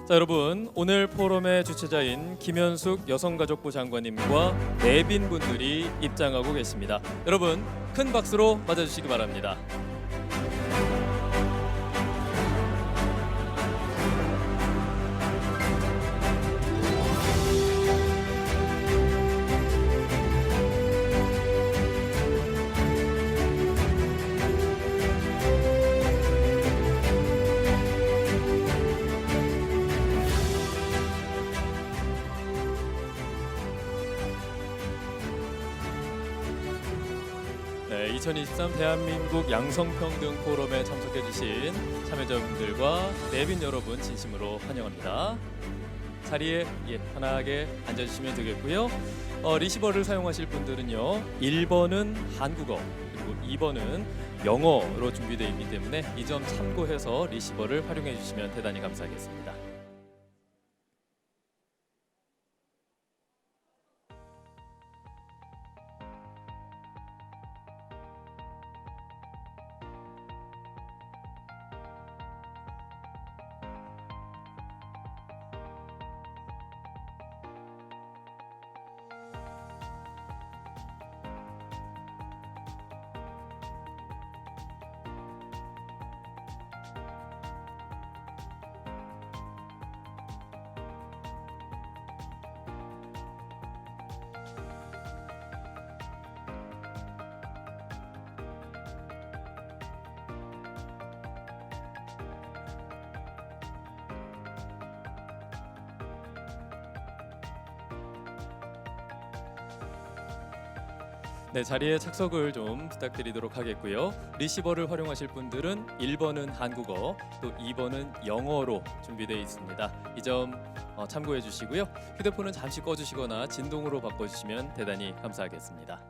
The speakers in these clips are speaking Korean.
자, 여러분, 오늘 포럼의 주최자인 김현숙 여성가족부 장관님과 내빈분들이 입장하고 계십니다. 여러분, 큰 박수로 맞아주시기 바랍니다. 네, 2023 대한민국 양성평등 포럼에 참석해주신 참여자분들과 내빈 여러분 진심으로 환영합니다. 자리에 편하게 앉아주시면 되겠고요. 리시버를 사용하실 분들은요, 1번은 한국어 그리고 2번은 영어로 준비되어 있기 때문에 이 점 참고해서 리시버를 활용해 주시면 대단히 감사하겠습니다. 네, 자리에 착석을 좀 부탁드리도록 하겠고요. 리시버를 활용하실 분들은 1번은 한국어, 또 2번은 영어로 준비되어 있습니다. 이 점 참고해 주시고요. 휴대폰은 잠시 꺼주시거나 진동으로 바꿔주시면 대단히 감사하겠습니다.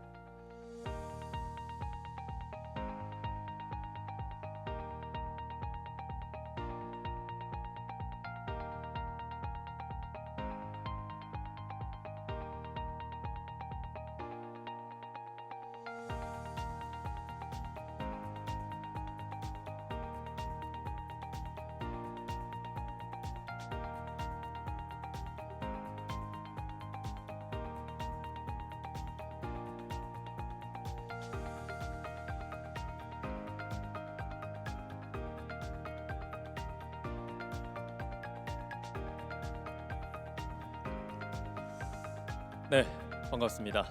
네, 반갑습니다.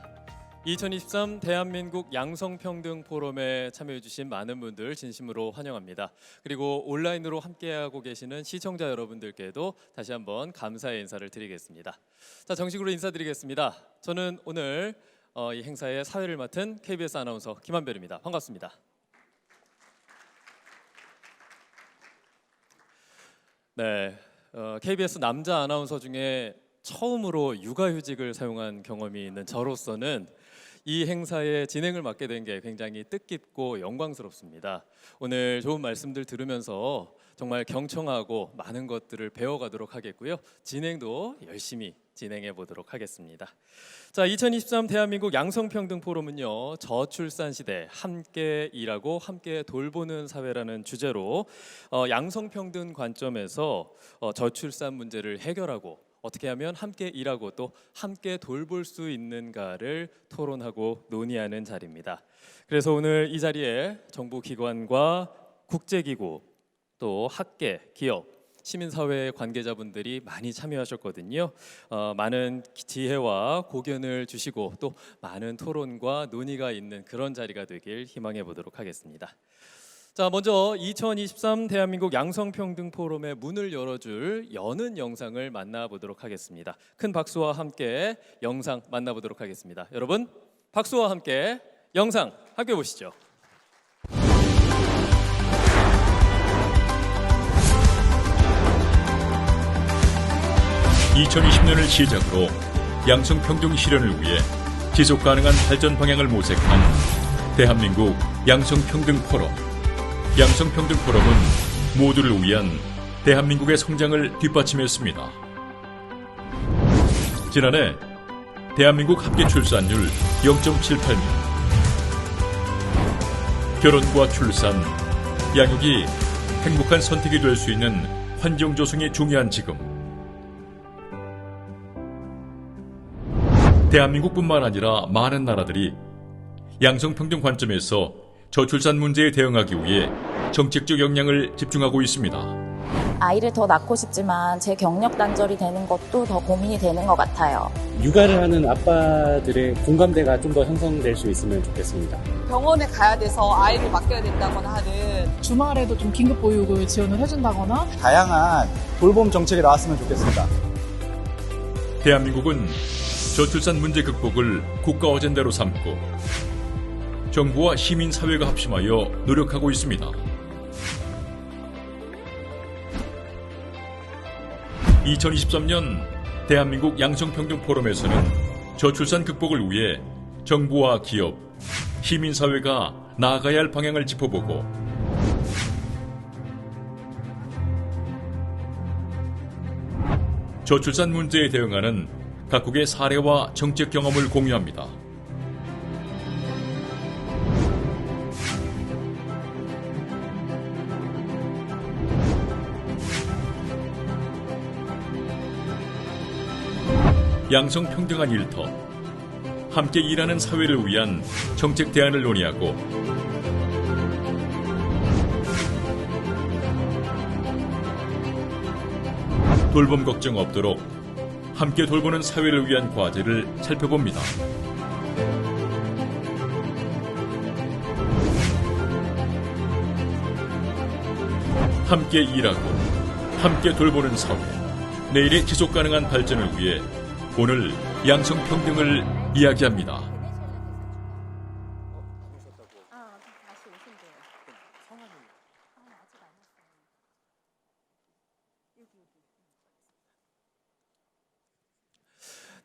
2023 대한민국 양성평등 포럼에 참여해 주신 많은 분들 진심으로 환영합니다. 그리고 온라인으로 함께하고 계시는 시청자 여러분들께도 다시 한번 감사의 인사를 드리겠습니다. 자, 정식으로 인사드리겠습니다. 저는 오늘 이 행사의 사회를 맡은 KBS 아나운서 김한별입니다. 반갑습니다. 네, KBS 남자 아나운서 중에 처음으로 육아휴직을 사용한 경험이 있는 저로서는 이 행사의 진행을 맡게 된 게 굉장히 뜻깊고 영광스럽습니다. 오늘 좋은 말씀들 들으면서 정말 경청하고 많은 것들을 배워가도록 하겠고요. 진행도 열심히 진행해 보도록 하겠습니다. 자, 2023 대한민국 양성평등 포럼은요, 저출산 시대 함께 일하고 함께 돌보는 사회라는 주제로 양성평등 관점에서 저출산 문제를 해결하고 어떻게 하면 함께 일하고 또 함께 돌볼 수 있는가를 토론하고 논의하는 자리입니다. 그래서 오늘 이 자리에 정부기관과 국제기구, 또 학계, 기업, 시민사회 관계자분들이 많이 참여하셨거든요. 많은 지혜와 고견을 주시고 또 많은 토론과 논의가 있는 그런 자리가 되길 희망해 보도록 하겠습니다. 자, 먼저 2023 대한민국 양성평등 포럼의 문을 열어줄 여는 영상을 만나보도록 하겠습니다. 큰 박수와 함께 영상 만나보도록 하겠습니다. 여러분, 박수와 함께 영상 함께 보시죠. 2020년을 시작으로 양성평등 실현을 위해 지속가능한 발전 방향을 모색한 대한민국 양성평등 포럼. 양성평등 포럼은 모두를 위한 대한민국의 성장을 뒷받침했습니다. 지난해 대한민국 합계 출산율 0.78명, 결혼과 출산, 양육이 행복한 선택이 될 수 있는 환경 조성이 중요한 지금 대한민국뿐만 아니라 많은 나라들이 양성평등 관점에서 저출산 문제에 대응하기 위해 정책적 역량을 집중하고 있습니다. 아이를 더 낳고 싶지만 제 경력 단절이 되는 것도 더 고민이 되는 것 같아요. 육아를 하는 아빠들의 공감대가 좀 더 형성될 수 있으면 좋겠습니다. 병원에 가야 돼서 아이를 맡겨야 된다거나 하는 주말에도 좀 긴급보육을 지원을 해준다거나 다양한 돌봄 정책이 나왔으면 좋겠습니다. 대한민국은 저출산 문제 극복을 국가 어젠다로 삼고 정부와 시민사회가 합심하여 노력하고 있습니다. 2023년 대한민국 양성평등 포럼에서는 저출산 극복을 위해 정부와 기업, 시민사회가 나아가야 할 방향을 짚어보고 저출산 문제에 대응하는 각국의 사례와 정책 경험을 공유합니다. 양성평등한 일터, 함께 일하는 사회를 위한 정책 대안을 논의하고 돌봄 걱정 없도록 함께 돌보는 사회를 위한 과제를 살펴봅니다. 함께 일하고 함께 돌보는 사회, 내일의 지속가능한 발전을 위해 오늘 양성평등을 이야기합니다.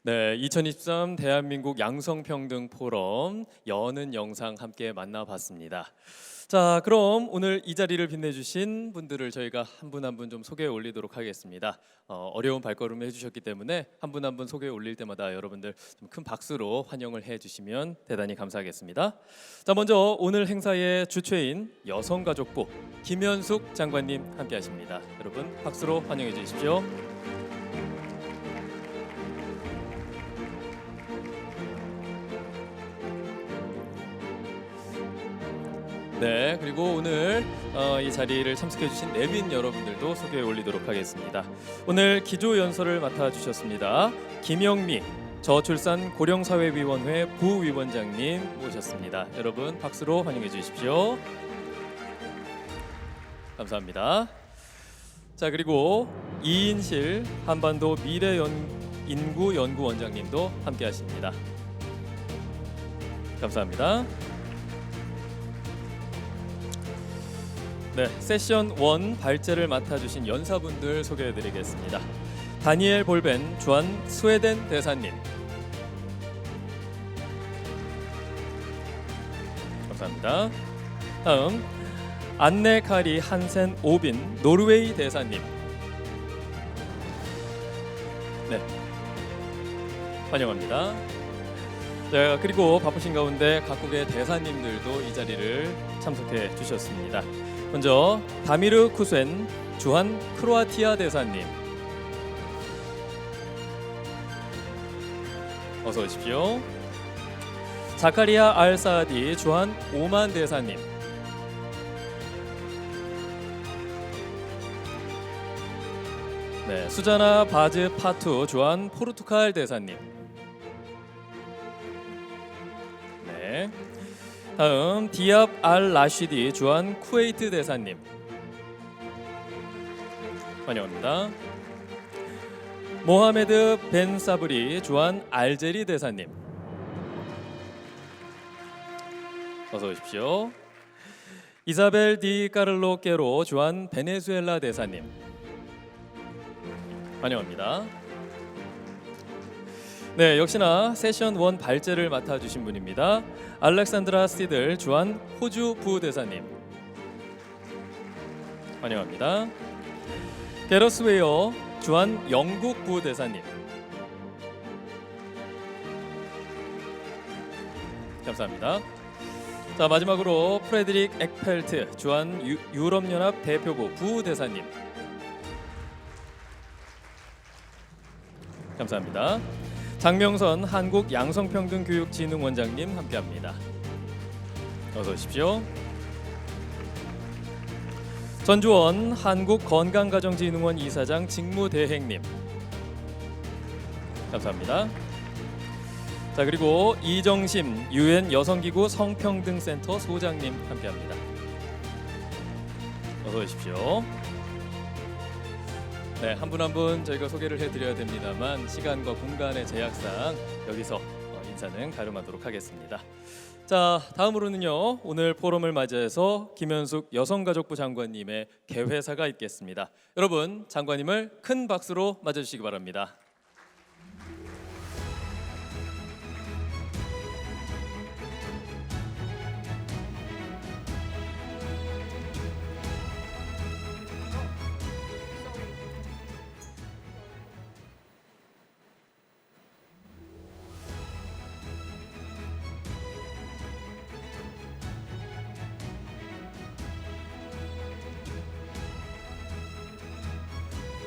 네, 2023 대한민국 양성평등 포럼 여는 영상 함께 만나봤습니다. 자, 그럼 오늘 이 자리를 빛내주신 분들을 저희가 한 분 한 분 좀 소개해 올리도록 하겠습니다. 어려운 발걸음을 해주셨기 때문에 한 분 한 분 소개해 올릴 때마다 여러분들 좀 큰 박수로 환영을 해주시면 대단히 감사하겠습니다. 자, 먼저 오늘 행사의 주최인 여성가족부 김현숙 장관님 함께하십니다. 여러분 박수로 환영해 주십시오. 네, 그리고 오늘 이 자리를 참석해주신 내빈 여러분들도 소개해 올리도록 하겠습니다. 오늘 기조연설을 맡아주셨습니다. 김영미 저출산 고령사회위원회 부위원장님 모셨습니다. 여러분 박수로 환영해 주십시오. 감사합니다. 자, 그리고 이인실 한반도 미래인구연구원장님도 함께하십니다. 감사합니다. 네, 세션 1 발제를 맡아주신 연사분들 소개해드리겠습니다. 다니엘 볼벤 주한 스웨덴 대사님, 감사합니다. 다음 안네 카리 한센 오빈 노르웨이 대사님, 네, 환영합니다. 자, 그리고 바쁘신 가운데 각국의 대사님들도 이 자리를 참석해 주셨습니다. 먼저 다미르 쿠센 주한 크로아티아 대사님, 어서 오십시오. 자카리아 알 사디 주한 오만 대사님, 네, 수자나 바즈 파투 주한 포르투갈 대사님, 네, 다음 디압 알 라시디 주한 쿠웨이트 대사님, 환영합니다. 모하메드 벤 사브리 주한 알제리 대사님, 어서 오십시오. 이사벨 디 까를로 깨로 주한 베네수엘라 대사님, 환영합니다. 네, 역시나 세션 1 발제를 맡아주신 분입니다. 알렉산드라 시들 주한 호주 부대사님, 환영합니다. 게러스 웨어 주한 영국 부대사님, 감사합니다. 자, 마지막으로 프레드릭 엑펠트 주한 유럽연합 대표부 부대사님, 감사합니다. 장명선 한국양성평등교육진흥원장님 함께합니다. 어서 오십시오. 전주원 한국건강가정진흥원 이사장 직무대행님 감사합니다. 자, 그리고 이정심 UN 여성기구 성평등센터 소장님 함께합니다. 어서 오십시오. 네, 한 분 한 분 저희가 소개를 해드려야 됩니다만 시간과 공간의 제약상 여기서 인사는 가름하도록 하겠습니다. 자, 다음으로는요, 오늘 포럼을 맞이해서 김현숙 여성가족부 장관님의 개회사가 있겠습니다. 여러분, 장관님을 큰 박수로 맞아주시기 바랍니다.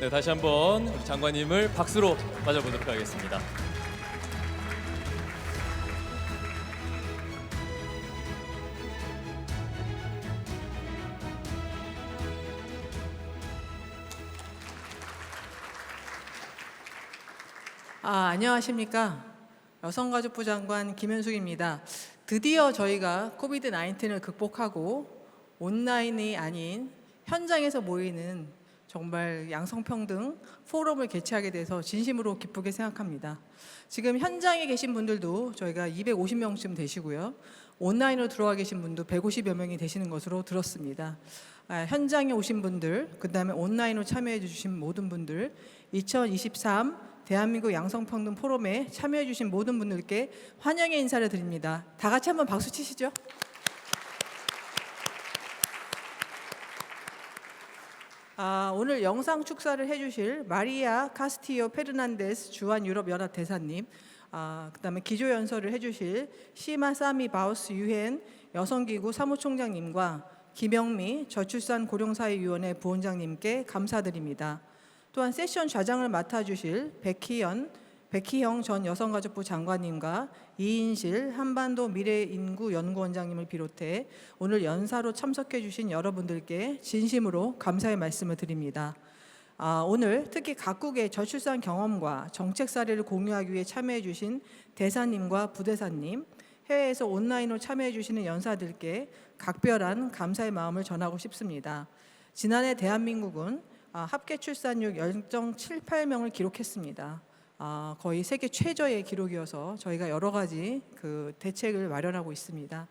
네, 다시 한번 우리 장관님을 박수로 맞아보도록 하겠습니다. 안녕하십니까. 여성가족부 장관 김현숙입니다. 드디어 저희가 코비드-19을 극복하고 온라인이 아닌 현장에서 모이는 정말 양성평등 포럼을 개최하게 돼서 진심으로 기쁘게 생각합니다. 지금 현장에 계신 분들도 저희가 250명쯤 되시고요. 온라인으로 들어와 계신 분도 150여 명이 되시는 것으로 들었습니다. 현장에 오신 분들, 그 다음에 온라인으로 참여해 주신 모든 분들, 2023 대한민국 양성평등 포럼에 참여해 주신 모든 분들께 환영의 인사를 드립니다. 다 같이 한번 박수 치시죠. 오늘 영상 축사를 해주실 마리아 카스티오 페르난데스 주한 유럽 연합 대사님, 그다음에 기조 연설을 해주실 시마사미 바우스 유엔 여성기구 사무총장님과 김영미 저출산 고령사회위원회 부원장님께 감사드립니다. 또한 세션 좌장을 맡아주실 백희영 전 여성가족부 장관님과 이인실 한반도 미래인구연구원장님을 비롯해 오늘 연사로 참석해 주신 여러분들께 진심으로 감사의 말씀을 드립니다. 오늘 특히 각국의 저출산 경험과 정책 사례를 공유하기 위해 참여해 주신 대사님과 부대사님, 해외에서 온라인으로 참여해 주시는 연사들께 각별한 감사의 마음을 전하고 싶습니다. 지난해 대한민국은 합계 출산율 0.78명을 기록했습니다. 거의 세계 최저의 기록이어서 저희가 여러 가지 대책을 마련하고 있습니다.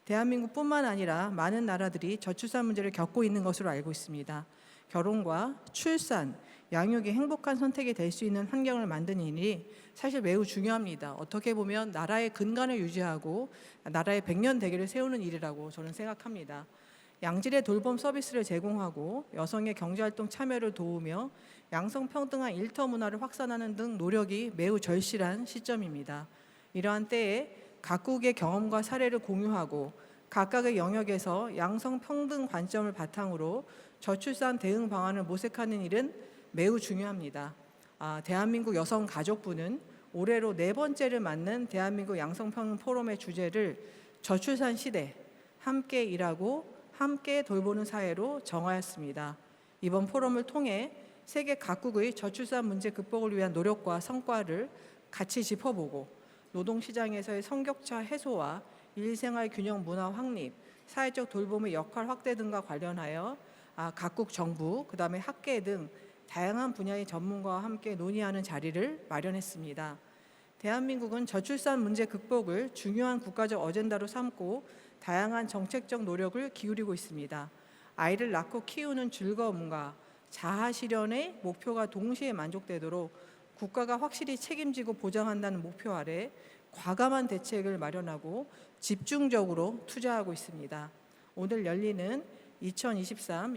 대한민국뿐만 아니라 많은 나라들이 저출산 문제를 겪고 있는 것으로 알고 있습니다. 결혼과 출산, 양육이 행복한 선택이 될 수 있는 환경을 만드는 일이 사실 매우 중요합니다. 어떻게 보면 나라의 근간을 유지하고 나라의 백년 대계를 세우는 일이라고 저는 생각합니다. 양질의 돌봄 서비스를 제공하고 여성의 경제활동 참여를 도우며 양성평등한 일터 문화를 확산하는 등 노력이 매우 절실한 시점입니다. 이러한 때에 각국의 경험과 사례를 공유하고 각각의 영역에서 양성평등 관점을 바탕으로 저출산 대응 방안을 모색하는 일은 매우 중요합니다. 대한민국 여성가족부는 올해로 4번째를 맞는 대한민국 양성평등 포럼의 주제를 저출산 시대, 함께 일하고 함께 돌보는 사회로 정하였습니다. 이번 포럼을 통해 세계 각국의 저출산 문제 극복을 위한 노력과 성과를 같이 짚어보고 노동시장에서의 성격차 해소와 일생활 균형 문화 확립, 사회적 돌봄의 역할 확대 등과 관련하여 각국 정부, 그다음에 학계 등 다양한 분야의 전문가와 함께 논의하는 자리를 마련했습니다. 대한민국은 저출산 문제 극복을 중요한 국가적 어젠다로 삼고 다양한 정책적 노력을 기울이고 있습니다. 아이를 낳고 키우는 즐거움과 자아 실현의 목표가 동시에 만족되도록 국가가 확실히 책임지고 보장한다는 목표 아래 과감한 대책을 마련하고 집중적으로 투자하고 있습니다. 오늘 열리는 2023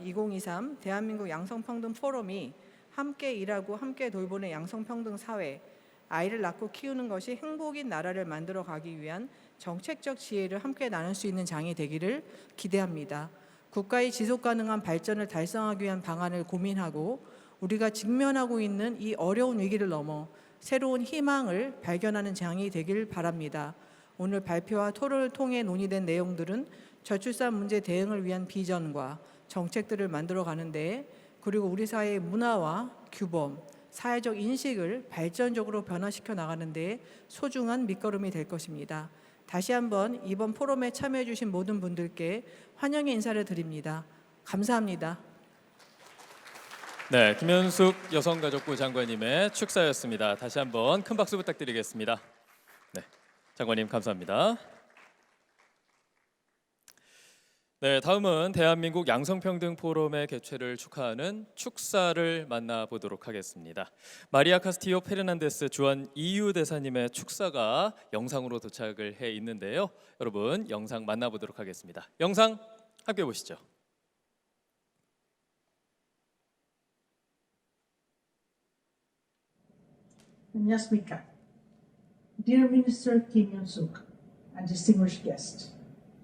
대한민국 양성평등 포럼이 함께 일하고 함께 돌보는 양성평등 사회, 아이를 낳고 키우는 것이 행복인 나라를 만들어 가기 위한 정책적 지혜를 함께 나눌 수 있는 장이 되기를 기대합니다. 국가의 지속가능한 발전을 달성하기 위한 방안을 고민하고 우리가 직면하고 있는 이 어려운 위기를 넘어 새로운 희망을 발견하는 장이 되길 바랍니다. 오늘 발표와 토론을 통해 논의된 내용들은 저출산 문제 대응을 위한 비전과 정책들을 만들어 가는데, 그리고 우리 사회의 문화와 규범, 사회적 인식을 발전적으로 변화시켜 나가는 데 소중한 밑거름이 될 것입니다. 다시 한번 이번 포럼에 참여해 주신 모든 분들께 환영의 인사를 드립니다. 감사합니다. 네, 김현숙 여성가족부 장관님의 축사였습니다. 다시 한번 큰 박수 부탁드리겠습니다. 네, 장관님 감사합니다. 네, 다음은 대한민국 양성평등 포럼의 개최를 축하하는 축사를 만나보도록 하겠습니다. 마리아 카스티오 페르난데스 주한 EU 대사님의 축사가 영상으로 도착을 해 있는데요. 여러분 영상 만나보도록 하겠습니다. 영상 함께 보시죠. 안녕하십니까. Dear Minister Kim Young-suk and distinguished guests,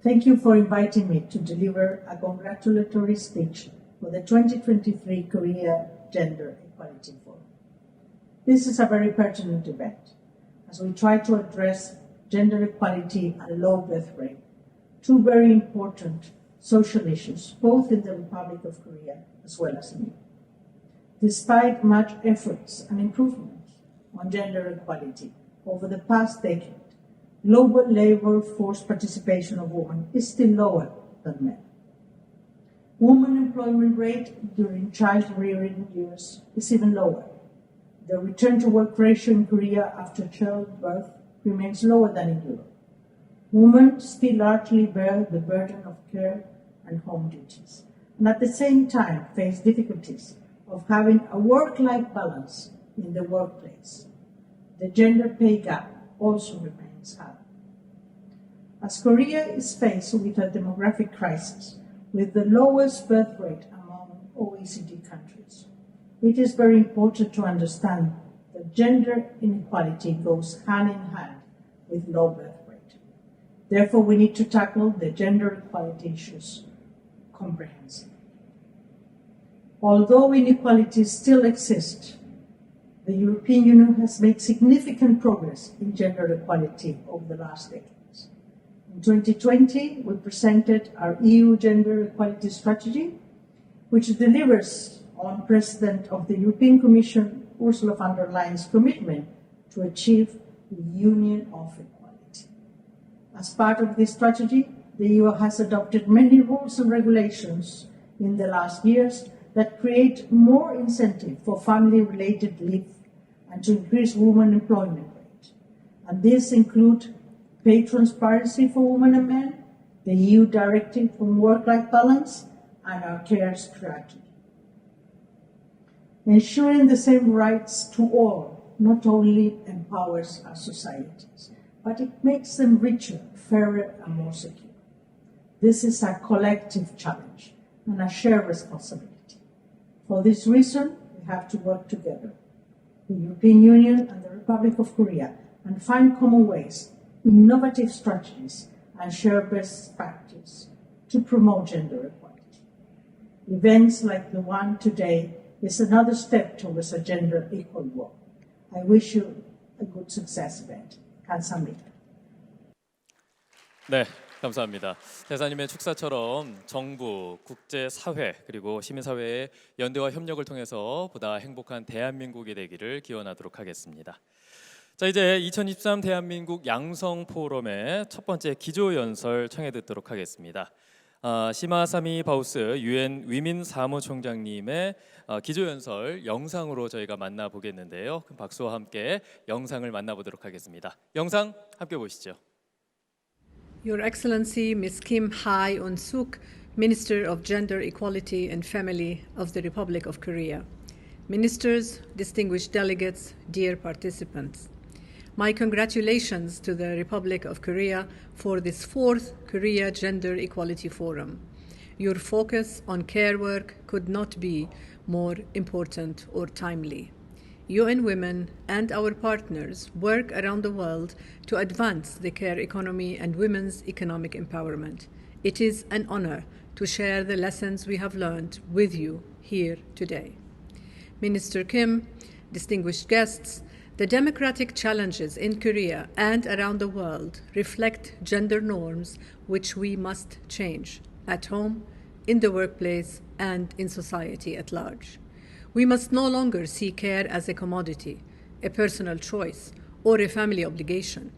thank you for inviting me to deliver a congratulatory speech for the 2023 Korea Gender Equality Forum. This is a very pertinent event as we try to address gender equality and low birth rate, two very important social issues, both in the Republic of Korea as well as in Europe. Despite much efforts and improvements on gender equality over the past decade, global labor force participation of women is still lower than men. Women employment rate during child-rearing years is even lower. The return to work ratio in Korea after childbirth remains lower than in Europe. Women still largely bear the burden of care and home duties, and at the same time face difficulties of having a work-life balance in the workplace. The gender pay gap also remains high. As Korea is faced with a demographic crisis with the lowest birth rate among OECD countries, it is very important to understand that gender inequality goes hand in hand with low birth rate. Therefore, we need to tackle the gender equality issues comprehensively. Although inequalities still exist, the European Union has made significant progress in gender equality over the last decades. In 2020, we presented our EU Gender Equality Strategy, which delivers on President of the European Commission, Ursula von der Leyen's commitment to achieve the Union of Equality. As part of this strategy, the EU has adopted many rules and regulations in the last years that create more incentive for family-related leave and to increase women employment rate. And these include pay transparency for women and men, the EU Directive on Work-Life Balance, and our care strategy. Ensuring the same rights to all not only empowers our societies, but it makes them richer, fairer, and more secure. This is a collective challenge and a shared responsibility. For this reason, we have to work together, the European Union and the Republic of Korea, and find common ways, innovative strategies, and share best practice to promote gender equality. Events like the one today is another step towards a gender equal world. I wish you a good success event. 감사합니다. 네, 감사합니다. 대사님의 축사처럼 정부, 국제사회 그리고 시민사회의 연대와 협력을 통해서 보다 행복한 대한민국이 되기를 기원하도록 하겠습니다. 자, 이제 2023 대한민국 양성 포럼의 첫 번째 기조연설 청해 듣도록 하겠습니다. 시마사미 바우스 유엔 위민 사무총장님의 기조연설 영상으로 저희가 만나보겠는데요. 큰 박수와 함께 영상을 만나보도록 하겠습니다. 영상 함께 보시죠. Your Excellency Ms. Kim Hae-eun-suk, Minister of Gender Equality and Family of the Republic of Korea. Ministers, distinguished delegates, dear participants. My congratulations to the Republic of Korea for this fourth Korea Gender Equality Forum. Your focus on care work could not be more important or timely. UN Women and our partners work around the world to advance the care economy and women's economic empowerment. It is an honor to share the lessons we have learned with you here today. Minister Kim, distinguished guests, The democratic challenges in Korea and around the world reflect gender norms which we must change at home, in the workplace, and in society at large. We must no longer see care as a commodity, a personal choice, or a family obligation.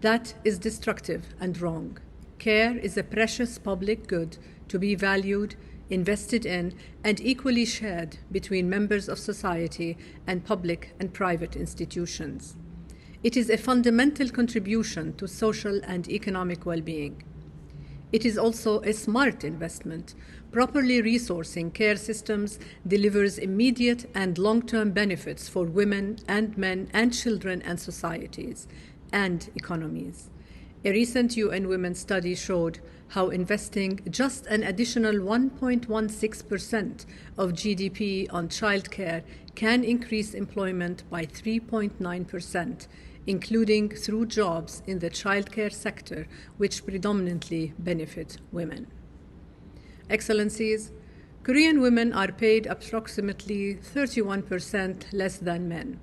That is destructive and wrong. Care is a precious public good to be valued, invested in, and equally shared between members of society and public and private institutions. It is a fundamental contribution to social and economic well-being. It is also a smart investment. Properly resourcing care systems delivers immediate and long-term benefits for women and men and children and societies and economies. A recent UN Women study showed how investing just an additional 1.16% of GDP on childcare can increase employment by 3.9%, including through jobs in the childcare sector, which predominantly benefit women. Excellencies, Korean women are paid approximately 31% less than men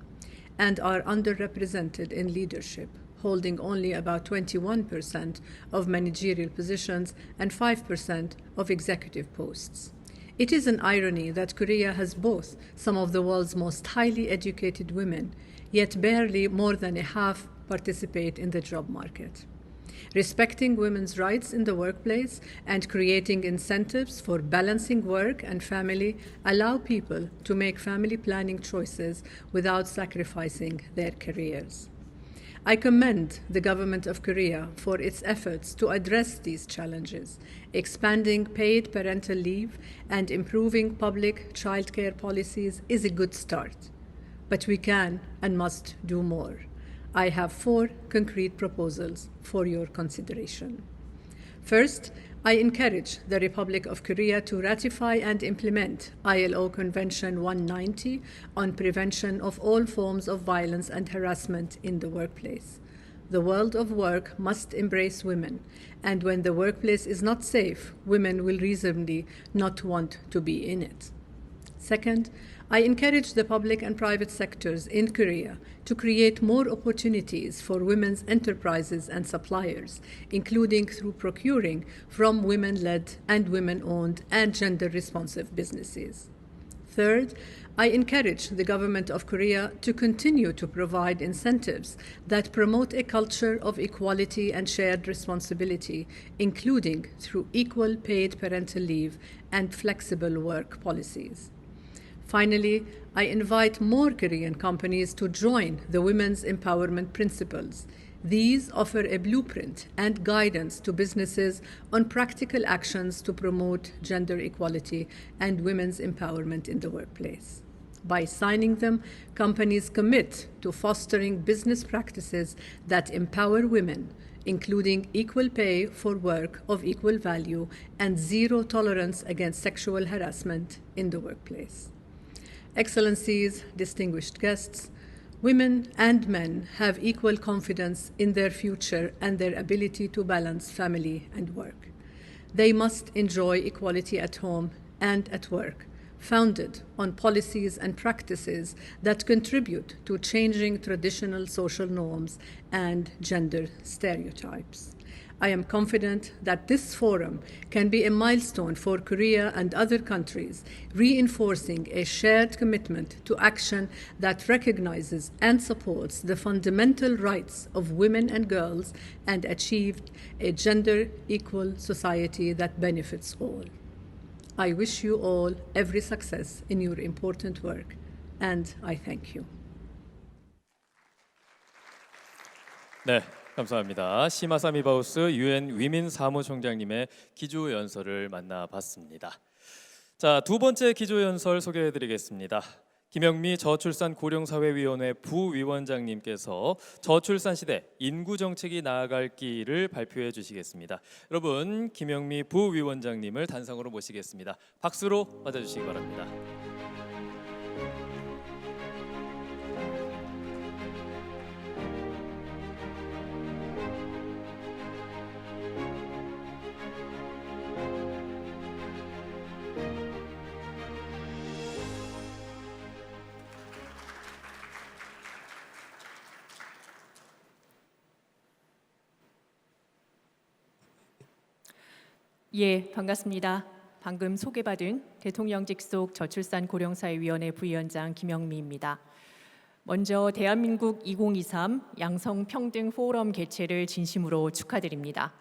and are underrepresented in leadership, holding only about 21% of managerial positions and 5% of executive posts. It is an irony that Korea has both some of the world's most highly educated women, yet barely more than a half participate in the job market. Respecting women's rights in the workplace and creating incentives for balancing work and family allow people to make family planning choices without sacrificing their careers. I commend the government of Korea for its efforts to address these challenges. Expanding paid parental leave and improving public childcare policies is a good start, but we can and must do more. I have 4 concrete proposals for your consideration. First, I encourage the Republic of Korea to ratify and implement ILO Convention 190 on prevention of all forms of violence and harassment in the workplace. The world of work must embrace women, and when the workplace is not safe, women will reasonably not want to be in it. Second, I encourage the public and private sectors in Korea to create more opportunities for women's enterprises and suppliers, including through procuring from women-led and women-owned and gender-responsive businesses. Third, I encourage the government of Korea to continue to provide incentives that promote a culture of equality and shared responsibility, including through equal paid parental leave and flexible work policies. Finally, I invite more Korean companies to join the Women's Empowerment Principles. These offer a blueprint and guidance to businesses on practical actions to promote gender equality and women's empowerment in the workplace. By signing them, companies commit to fostering business practices that empower women, including equal pay for work of equal value and zero tolerance against sexual harassment in the workplace. Excellencies, distinguished guests, women and men have equal confidence in their future and their ability to balance family and work. They must enjoy equality at home and at work, founded on policies and practices that contribute to changing traditional social norms and gender stereotypes. I am confident that this forum can be a milestone for Korea and other countries, reinforcing a shared commitment to action that recognizes and supports the fundamental rights of women and girls and achieved a gender-equal society that benefits all. I wish you all every success in your important work, and I thank you. 네, 감사합니다. 시마사미 바우스 UN 위민 사무총장님의 기조 연설을 만나봤습니다. 자, 두 번째 기조 연설 소개해드리겠습니다. 김영미 저출산고령사회위원회 부위원장님께서 저출산 시대 인구 정책이 나아갈 길을 발표해 주시겠습니다. 여러분, 김영미 부위원장님을 단상으로 모시겠습니다. 박수로 맞아주시기 바랍니다. 예, 반갑습니다. 방금 소개받은 대통령 직속 저출산 고령사회위원회 부위원장 김영미입니다. 먼저 대한민국 2023 양성평등 포럼 개최를 진심으로 축하드립니다.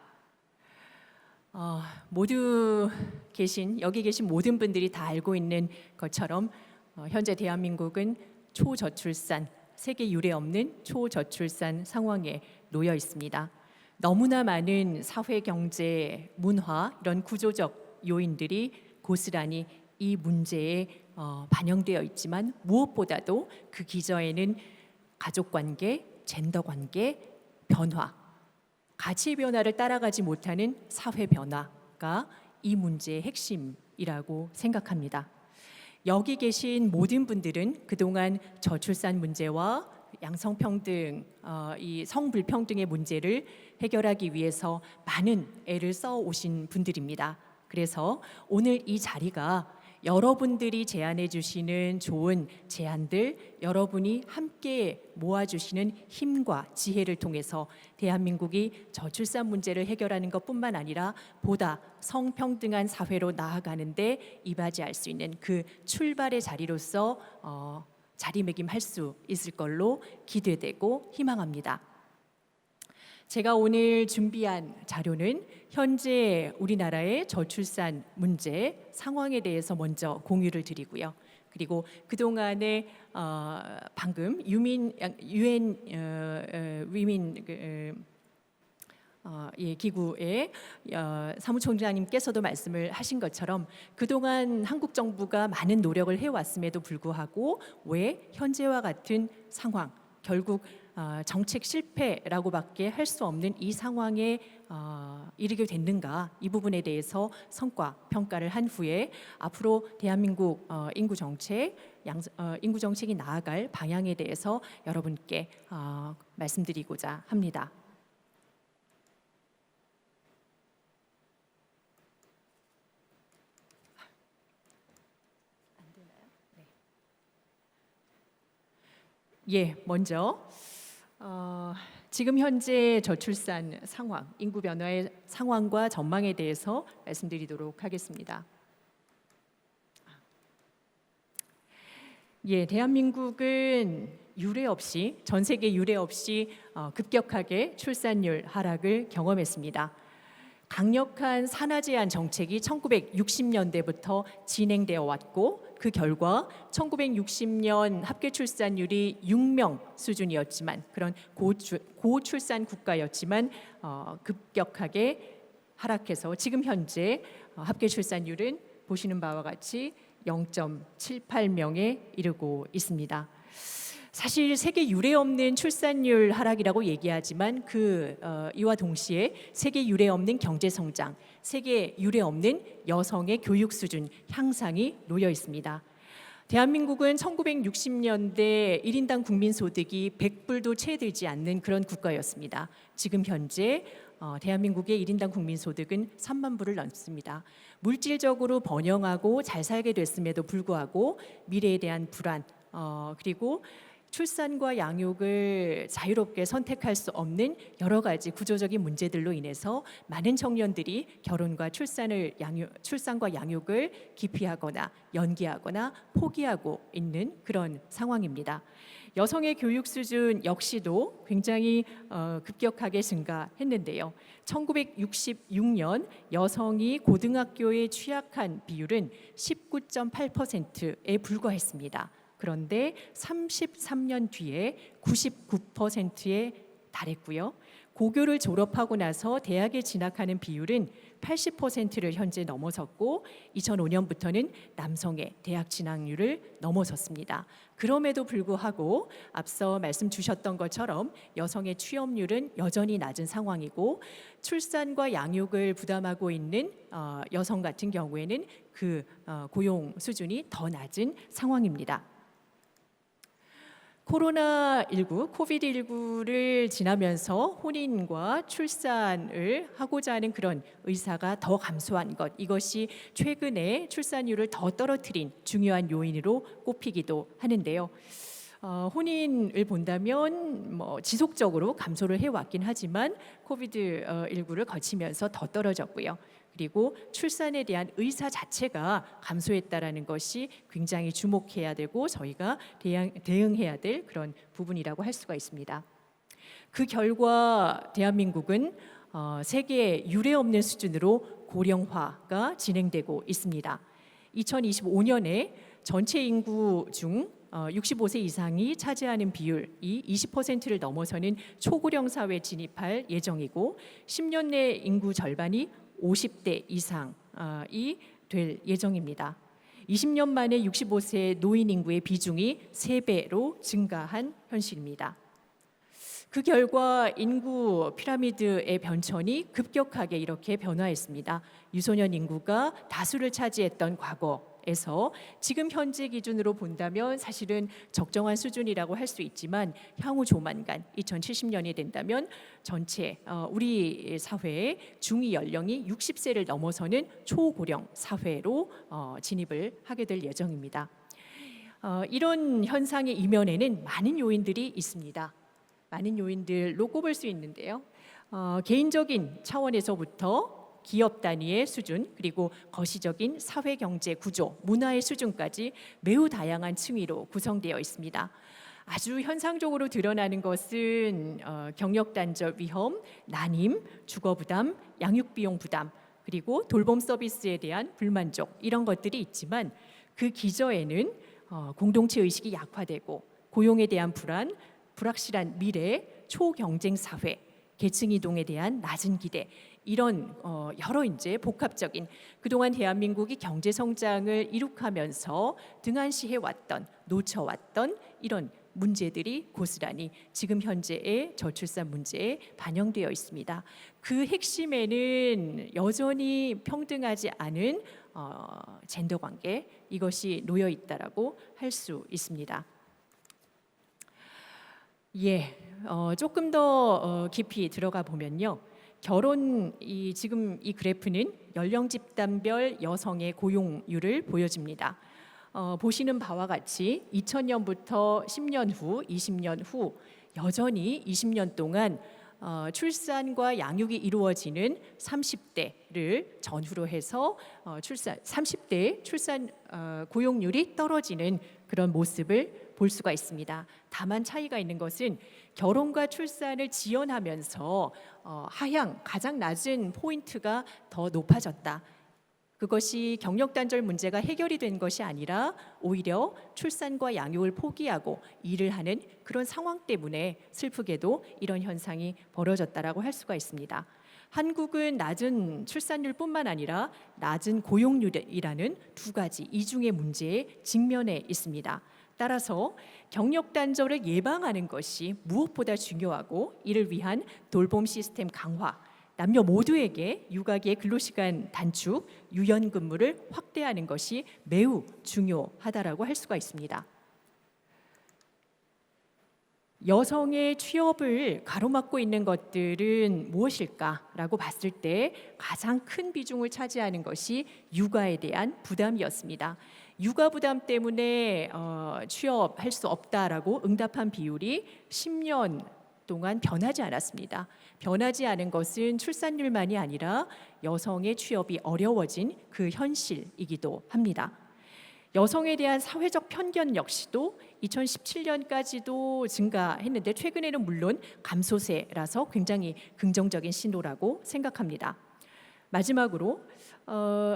여기 계신 모든 분들이 다 알고 있는 것처럼 현재 대한민국은 초저출산, 세계 유례 없는 초저출산 상황에 놓여 있습니다. 너무나 많은 사회, 경제, 문화 이런 구조적 요인들이 고스란히 이 문제에 반영되어 있지만 무엇보다도 그 기저에는 가족관계, 젠더관계, 변화, 가치 변화를 따라가지 못하는 사회 변화가 이 문제의 핵심이라고 생각합니다. 여기 계신 모든 분들은 그동안 저출산 문제와 양성평등, 이 성불평등의 문제를 해결하기 위해서 많은 애를 써오신 분들입니다. 그래서 오늘 이 자리가 여러분들이 제안해 주시는 좋은 제안들, 여러분이 함께 모아주시는 힘과 지혜를 통해서 대한민국이 저출산 문제를 해결하는 것뿐만 아니라 보다 성평등한 사회로 나아가는데 이바지할 수 있는 그 출발의 자리로서 자리매김할 수 있을 걸로 기대되고 희망합니다. 제가 오늘 준비한 자료는 현재 우리나라의 저출산 문제 상황에 대해서 먼저 공유를 드리고요. 그리고 그동안에 방금 유엔 위민 기구의 사무총장님께서도 말씀을 하신 것처럼 그동안 한국 정부가 많은 노력을 해왔음에도 불구하고 왜 현재와 같은 상황, 결국 정책 실패라고밖에 할 수 없는 이 상황에 이르게 됐는가, 이 부분에 대해서 성과 평가를 한 후에 앞으로 대한민국 인구 정책이 나아갈 방향에 대해서 여러분께 말씀드리고자 합니다. 예, 먼저 지금 현재 저출산 상황, 인구 변화의 상황과 전망에 대해서 말씀드리도록 하겠습니다. 예, 대한민국은 유례 없이 전 세계 유례 없이 급격하게 출산율 하락을 경험했습니다. 강력한 산하 제한 정책이 1960년대부터 진행되어 왔고 그 결과 1960년 합계 출산율이 6명 수준이었지만 그런 고출산 국가였지만 급격하게 하락해서 지금 현재 합계 출산율은 보시는 바와 같이 0.78명에 이르고 있습니다. 사실 세계 유례 없는 출산율 하락이라고 얘기하지만 이와 동시에 세계 유례 없는 경제 성장, 세계 유례 없는 여성의 교육 수준 향상이 놓여 있습니다. 대한민국은 1960년대 1인당 국민 소득이 100불도 채 되지 않는 그런 국가였습니다. 지금 현재 대한민국의 1인당 국민 소득은 3만 불을 넘습니다. 물질적으로 번영하고 잘 살게 됐음에도 불구하고 미래에 대한 불안, 그리고 출산과 양육을 자유롭게 선택할 수 없는 여러 가지 구조적인 문제들로 인해서 많은 청년들이 결혼과 출산과 양육을 기피하거나 연기하거나 포기하고 있는 그런 상황입니다. 여성의 교육 수준 역시도 굉장히 급격하게 증가했는데요. 1966년 여성이 고등학교에 취약한 비율은 19.8%에 불과했습니다. 그런데 33년 뒤에 99%에 달했고요. 고교를 졸업하고 나서 대학에 진학하는 비율은 80%를 현재 넘어섰고 2005년부터는 남성의 대학 진학률을 넘어섰습니다. 그럼에도 불구하고 앞서 말씀 주셨던 것처럼 여성의 취업률은 여전히 낮은 상황이고 출산과 양육을 부담하고 있는 여성 같은 경우에는 그 고용 수준이 더 낮은 상황입니다. 코비드19를 지나면서 혼인과 출산을 하고자 하는 그런 의사가 더 감소한 것, 이것이 최근에 출산율을 더 떨어뜨린 중요한 요인으로 꼽히기도 하는데요. 혼인을 본다면 지속적으로 감소를 해왔긴 하지만 코비드19를 거치면서 더 떨어졌고요. 그리고 출산에 대한 의사 자체가 감소했다라는 것이 굉장히 주목해야 되고 저희가 대응해야 될 그런 부분이라고 할 수가 있습니다. 그 결과 대한민국은 세계 유례 없는 수준으로 고령화가 진행되고 있습니다. 2025년에 전체 인구 중 65세 이상이 차지하는 비율이 20%를 넘어서는 초고령 사회에 진입할 예정이고 10년 내 인구 절반이 50대 이상이 될 예정입니다. 20년 만에 65세 노인 인구의 비중이 3배로 증가한 현실입니다. 그 결과 인구 피라미드의 변천이 급격하게 이렇게 변화했습니다. 유소년 인구가 다수를 차지했던 과거에서 지금 현재 기준으로 본다면 사실은 적정한 수준이라고 할 수 있지만 향후 조만간 2070년이 된다면 전체 우리 사회의 중위 연령이 60세를 넘어서는 초고령 사회로 진입을 하게 될 예정입니다. 이런 현상의 이면에는 많은 요인들이 있습니다. 많은 요인들로 꼽을 수 있는데요. 개인적인 차원에서부터 기업 단위의 수준, 그리고 거시적인 사회 경제 구조, 문화의 수준까지 매우 다양한 층위로 구성되어 있습니다. 아주 현상적으로 드러나는 것은 경력 단절 위험, 난임, 주거 부담, 양육 비용 부담, 그리고 돌봄 서비스에 대한 불만족 이런 것들이 있지만 그 기저에는 공동체 의식이 약화되고 고용에 대한 불안, 불확실한 미래, 초경쟁 사회, 계층 이동에 대한 낮은 기대 이런 여러 이제 복합적인 그동안 대한민국이 경제 성장을 이룩하면서 등한시해 왔던 놓쳐왔던 이런 문제들이 고스란히 지금 현재의 저출산 문제에 반영되어 있습니다. 그 핵심에는 여전히 평등하지 않은 젠더 관계 이것이 놓여 있다라고 할 수 있습니다. 조금 더 깊이 들어가 보면요. 지금 이 그래프는 연령 집단별 여성의 고용률을 보여줍니다. 보시는 바와 같이 2000년부터 10년 후, 20년 후 여전히 20년 동안 출산과 양육이 이루어지는 30대를 전후로 해서 30대 출산 고용률이 떨어지는 그런 모습을 볼 수가 있습니다. 다만 차이가 있는 것은 결혼과 출산을 지연하면서 하향 가장 낮은 포인트가 더 높아졌다. 그것이 경력 단절 문제가 해결이 된 것이 아니라 오히려 출산과 양육을 포기하고 일을 하는 그런 상황 때문에 슬프게도 이런 현상이 벌어졌다라고 할 수가 있습니다. 한국은 낮은 출산율뿐만 아니라 낮은 고용률이라는 두 가지 이중의 문제에 직면해 있습니다. 따라서 경력 단절을 예방하는 것이 무엇보다 중요하고 이를 위한 돌봄 시스템 강화, 남녀 모두에게 육아기의 근로시간 단축, 유연근무를 확대하는 것이 매우 중요하다라고 할 수가 있습니다. 여성의 취업을 가로막고 있는 것들은 무엇일까라고 봤을 때 가장 큰 비중을 차지하는 것이 육아에 대한 부담이었습니다. 육아 부담 때문에 취업할 수 없다라고 응답한 비율이 10년 동안 변하지 않았습니다. 변하지 않은 것은 출산율만이 아니라 여성의 취업이 어려워진 그 현실이기도 합니다. 여성에 대한 사회적 편견 역시도 2017년까지도 증가했는데 최근에는 물론 감소세라서 굉장히 긍정적인 신호라고 생각합니다. 마지막으로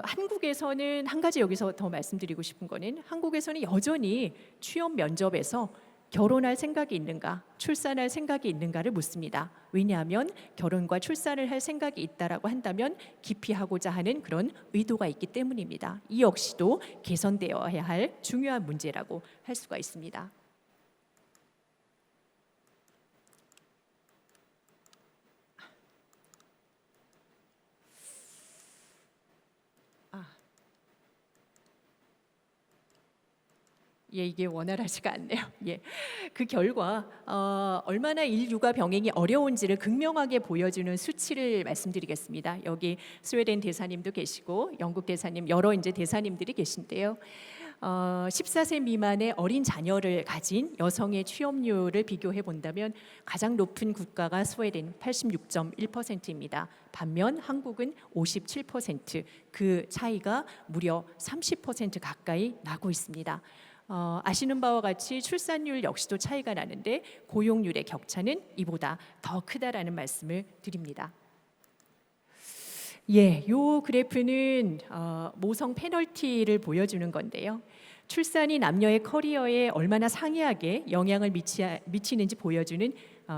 한국에서는 한 가지 여기서 더 말씀드리고 싶은 거는 한국에서는 여전히 취업 면접에서 결혼할 생각이 있는가, 출산할 생각이 있는가를 묻습니다. 왜냐하면 결혼과 출산을 할 생각이 있다라고 한다면 기피하고자 하는 그런 의도가 있기 때문입니다. 이 역시도 개선되어야 할 중요한 문제라고 할 수가 있습니다. 이게 원활하지가 않네요. 그 결과 얼마나 일육아 병행이 어려운지를 극명하게 보여주는 수치를 말씀드리겠습니다. 여기 스웨덴 대사님도 계시고 영국 대사님 여러 이제 대사님들이 계신데요. 14세 미만의 어린 자녀를 가진 여성의 취업률을 비교해 본다면 가장 높은 국가가 스웨덴 86.1%입니다. 반면 한국은 57%, 그 차이가 무려 30% 가까이 나고 있습니다. 아시는 바와 같이 출산율 역시도 차이가 나는데 고용률의 격차는 이보다 더 크다라는 말씀을 드립니다. 예, 요 그래프는 모성 페널티를 보여주는 건데요. 출산이 남녀의 커리어에 얼마나 상이하게 영향을 미치는지 보여주는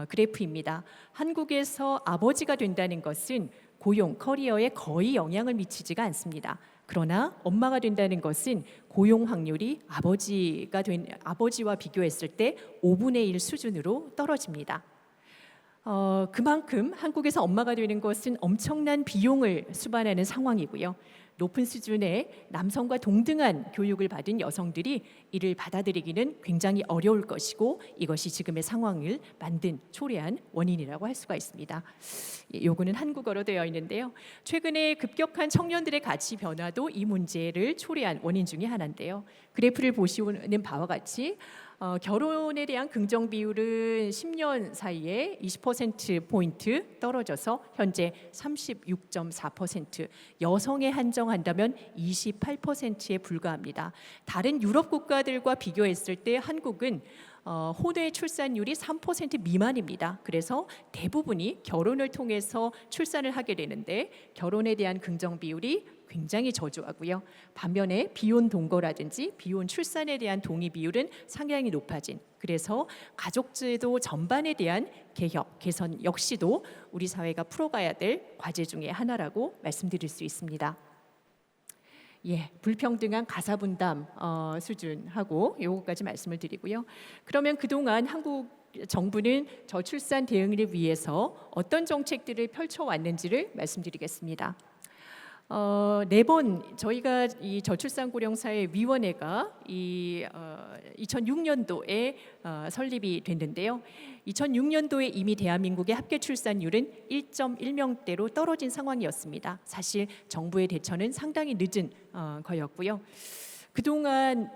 그래프입니다. 한국에서 아버지가 된다는 것은 고용, 커리어에 거의 영향을 미치지가 않습니다. 그러나 엄마가 된다는 것은 고용 확률이 아버지와 비교했을 때 5분의 1 수준으로 떨어집니다. 그만큼 한국에서 엄마가 되는 것은 엄청난 비용을 수반하는 상황이고요. 높은 수준의 남성과 동등한 교육을 받은 여성들이 이를 받아들이기는 굉장히 어려울 것이고 이것이 지금의 상황을 초래한 원인이라고 할 수가 있습니다. 요거는 한국어로 되어 있는데요. 최근에 급격한 청년들의 가치 변화도 이 문제를 초래한 원인 중에 하나인데요. 그래프를 보시는 바와 같이 결혼에 대한 긍정 비율은 10년 사이에 20%포인트 떨어져서 현재 36.4%, 여성에 한정한다면 28%에 불과합니다. 다른 유럽 국가들과 비교했을 때 한국은 혼외 출산율이 3% 미만입니다. 그래서 대부분이 결혼을 통해서 출산을 하게 되는데 결혼에 대한 긍정 비율이 굉장히 저조하고요. 반면에 비혼 동거라든지 비혼 출산에 대한 동의 비율은 상당히 높아진, 그래서 가족제도 전반에 대한 개혁, 개선 역시도 우리 사회가 풀어가야 될 과제 중에 하나라고 말씀드릴 수 있습니다. 예, 불평등한 가사분담 수준하고 요거까지 말씀을 드리고요. 그러면 그동안 한국 정부는 저출산 대응을 위해서 어떤 정책들을 펼쳐왔는지를 말씀드리겠습니다. 4번 저희가 이 저출산 고령사회 위원회가 2006년도에 설립이 됐는데요. 2006년도에 이미 대한민국의 합계 출산율은 1.1명대로 떨어진 상황이었습니다. 사실 정부의 대처는 상당히 늦은 거였고요. 그동안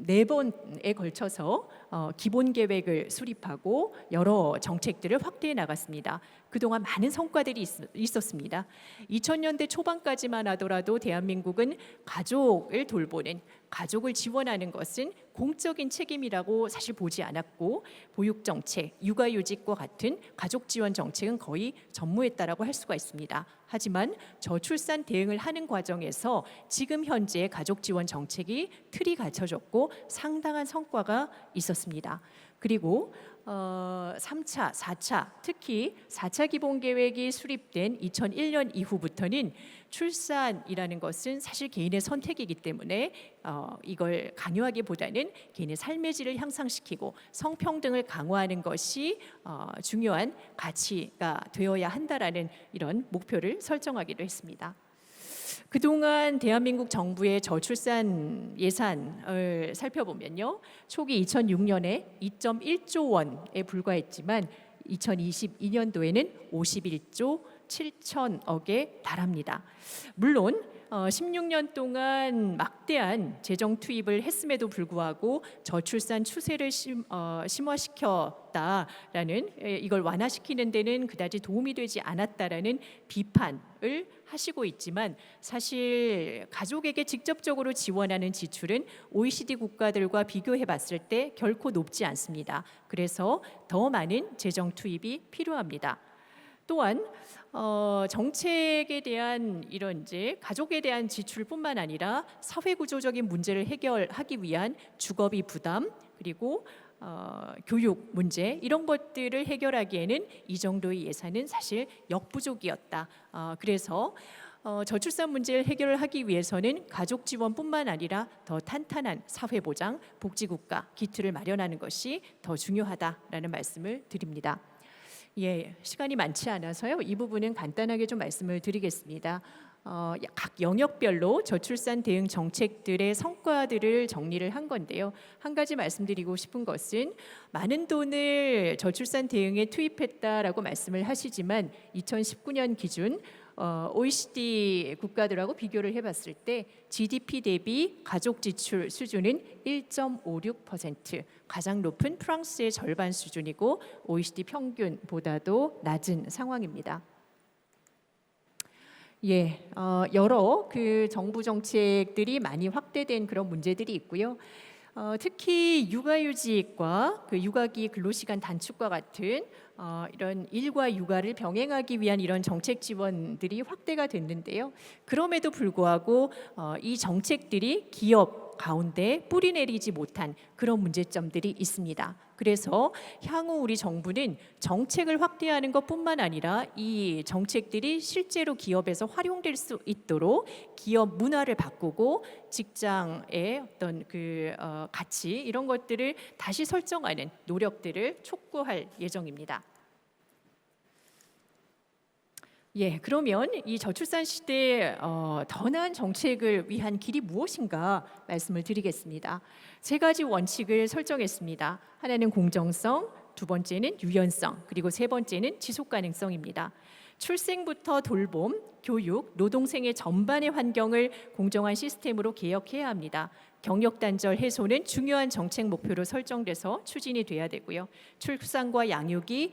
4번에 걸쳐서 기본 계획을 수립하고 여러 정책들을 확대해 나갔습니다. 그동안 많은 성과들이 있었습니다. 2000년대 초반까지만 하더라도 대한민국은 가족을 돌보는, 가족을 지원하는 것은 공적인 책임이라고 사실 보지 않았고 보육정책, 육아휴직과 같은 가족 지원 정책은 거의 전무했다라고 할 수가 있습니다. 하지만 저출산 대응을 하는 과정에서 지금 현재 가족 지원 정책이 틀이 갖춰졌고 상당한 성과가 있었습니다. 그리고 3차, 4차, 특히 4차 기본계획이 수립된 2001년 이후부터는 출산이라는 것은 사실 개인의 선택이기 때문에 이걸 강요하기보다는 개인의 삶의 질을 향상시키고 성평등을 강화하는 것이 중요한 가치가 되어야 한다라는 이런 목표를 설정하기도 했습니다. 그동안 대한민국 정부의 저출산 예산을 살펴보면요. 초기 2006년에 2.1조 원에 불과했지만 2022년도에는 51조 7천억에 달합니다. 물론 16년 동안 막대한 재정 투입을 했음에도 불구하고 저출산 추세를 심화시켰다라는, 이걸 완화시키는 데는 그다지 도움이 되지 않았다라는 비판을 하시고 있지만 사실 가족에게 직접적으로 지원하는 지출은 OECD 국가들과 비교해 봤을 때 결코 높지 않습니다. 그래서 더 많은 재정 투입이 필요합니다. 또한 정책에 대한 이런 이제 가족에 대한 지출뿐만 아니라 사회 구조적인 문제를 해결하기 위한 주거비 부담, 그리고 교육 문제, 이런 것들을 해결하기에는 이 정도의 예산은 사실 역부족이었다. 그래서 저출산 문제를 해결하기 위해서는 가족 지원뿐만 아니라 더 탄탄한 사회 보장, 복지국가 기틀을 마련하는 것이 더 중요하다라는 말씀을 드립니다. 예, 시간이 많지 않아서요. 이 부분은 간단하게 좀 말씀을 드리겠습니다. 각 영역별로 저출산 대응 정책들의 성과들을 정리를 한 건데요. 한 가지 말씀드리고 싶은 것은 많은 돈을 저출산 대응에 투입했다라고 말씀을 하시지만 2019년 기준 OECD 국가들하고 비교를 해봤을 때 GDP 대비 가족 지출 수준은 1.56%, 가장 높은 프랑스의 절반 수준이고 OECD 평균보다도 낮은 상황입니다. 여러 그 정부 정책들이 많이 확대된 그런 문제들이 있고요. 특히 육아휴직과 그 육아기 근로시간 단축과 같은 이런 일과 육아를 병행하기 위한 이런 정책 지원들이 확대가 됐는데요. 그럼에도 불구하고 이 정책들이 기업 가운데 뿌리 내리지 못한 그런 문제점들이 있습니다. 그래서 향후 우리 정부는 정책을 확대하는 것뿐만 아니라 이 정책들이 실제로 기업에서 활용될 수 있도록 기업 문화를 바꾸고 직장의 어떤 그 가치 이런 것들을 다시 설정하는 노력들을 촉구할 예정입니다. 그러면 이 저출산 시대에 더 나은 정책을 위한 길이 무엇인가 말씀을 드리겠습니다. 세 가지 원칙을 설정했습니다. 하나는 공정성, 두 번째는 유연성, 그리고 세 번째는 지속 가능성입니다. 출생부터 돌봄, 교육, 노동생의 전반의 환경을 공정한 시스템으로 개혁해야 합니다. 경력 단절 해소는 중요한 정책 목표로 설정돼서 추진이 돼야 되고요. 출산과 양육이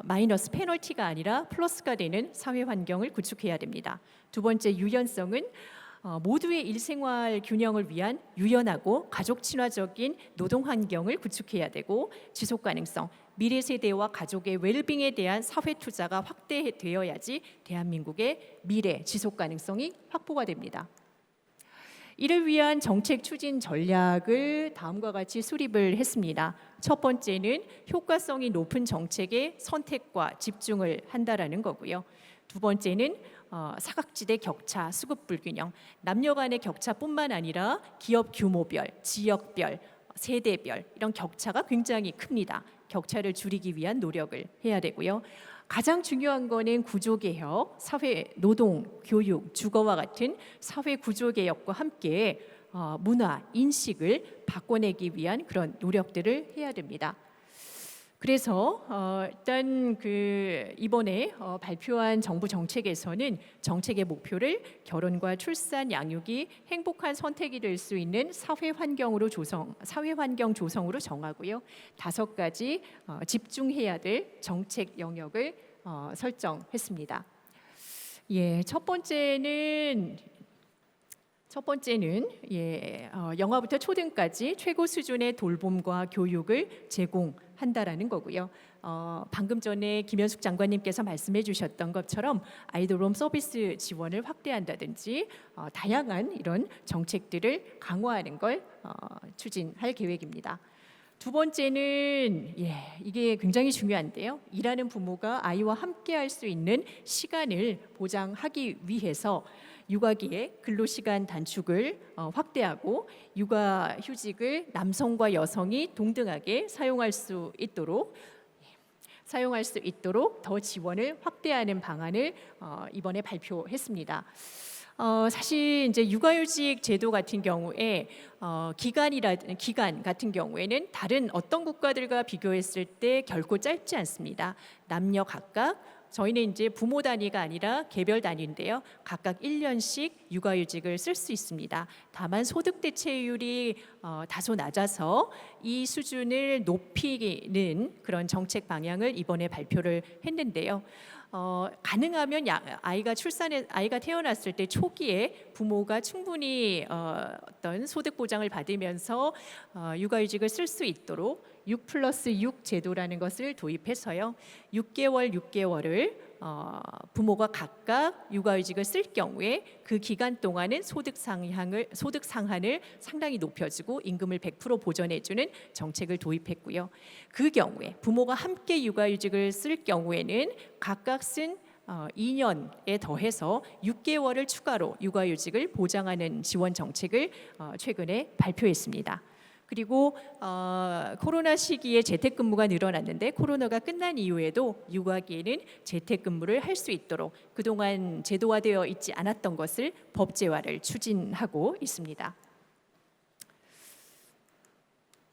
마이너스 페널티가 아니라 플러스가 되는 사회 환경을 구축해야 됩니다. 두 번째 유연성은 모두의 일생활 균형을 위한 유연하고 가족 친화적인 노동 환경을 구축해야 되고, 지속 가능성, 미래 세대와 가족의 웰빙에 대한 사회 투자가 확대되어야지 대한민국의 미래 지속 가능성이 확보가 됩니다. 이를 위한 정책 추진 전략을 다음과 같이 수립을 했습니다. 첫 번째는 효과성이 높은 정책의 선택과 집중을 한다라는 거고요. 두 번째는 사각지대 격차, 수급 불균형, 남녀 간의 격차뿐만 아니라 기업 규모별, 지역별, 세대별 이런 격차가 굉장히 큽니다. 격차를 줄이기 위한 노력을 해야 되고요. 가장 중요한 거는 구조개혁, 사회, 노동, 교육, 주거와 같은 사회 구조개혁과 함께 문화, 인식을 바꿔내기 위한 그런 노력들을 해야 됩니다. 그래서 일단 이번에 발표한 정부 정책에서는 정책의 목표를 결혼과 출산, 양육이 행복한 선택이 될 수 있는 사회 환경 조성으로 정하고요. 5가지 집중해야 될 정책 영역을 설정했습니다. 첫 번째는 영아부터 초등까지 최고 수준의 돌봄과 교육을 제공한다라는 거고요. 방금 전에 김현숙 장관님께서 말씀해 주셨던 것처럼 아이돌홈 서비스 지원을 확대한다든지 다양한 이런 정책들을 강화하는 걸 추진할 계획입니다. 두 번째는 이게 굉장히 중요한데요. 일하는 부모가 아이와 함께 할 수 있는 시간을 보장하기 위해서 육아기의 근로시간 단축을 확대하고 육아휴직을 남성과 여성이 동등하게 사용할 수 있도록 더 지원을 확대하는 방안을 이번에 발표했습니다. 사실 이제 육아휴직 제도 같은 경우에 기간 같은 경우에는 다른 어떤 국가들과 비교했을 때 결코 짧지 않습니다. 남녀 각각 저희는 이제 부모 단위가 아니라 개별 단위인데요. 각각 1년씩 육아휴직을 쓸 수 있습니다. 다만 소득 대체율이 다소 낮아서 이 수준을 높이는 그런 정책 방향을 이번에 발표를 했는데요. 가능하면 아이가 태어났을 때 초기에 부모가 충분히 어떤 소득 보장을 받으면서 육아휴직을 쓸 수 있도록 6+6 제도라는 것을 도입해서요. 6개월을 부모가 각각 육아휴직을 쓸 경우에 그 기간 동안은 소득 상한을 상당히 높여주고 임금을 100% 보전해주는 정책을 도입했고요. 그 경우에 부모가 함께 육아휴직을 쓸 경우에는 각각 쓴 2년에 더해서 6개월을 추가로 육아휴직을 보장하는 지원 정책을 최근에 발표했습니다. 그리고 코로나 시기에 재택근무가 늘어났는데 코로나가 끝난 이후에도 육아기에는 재택근무를 할 수 있도록 그동안 제도화되어 있지 않았던 것을 법제화를 추진하고 있습니다.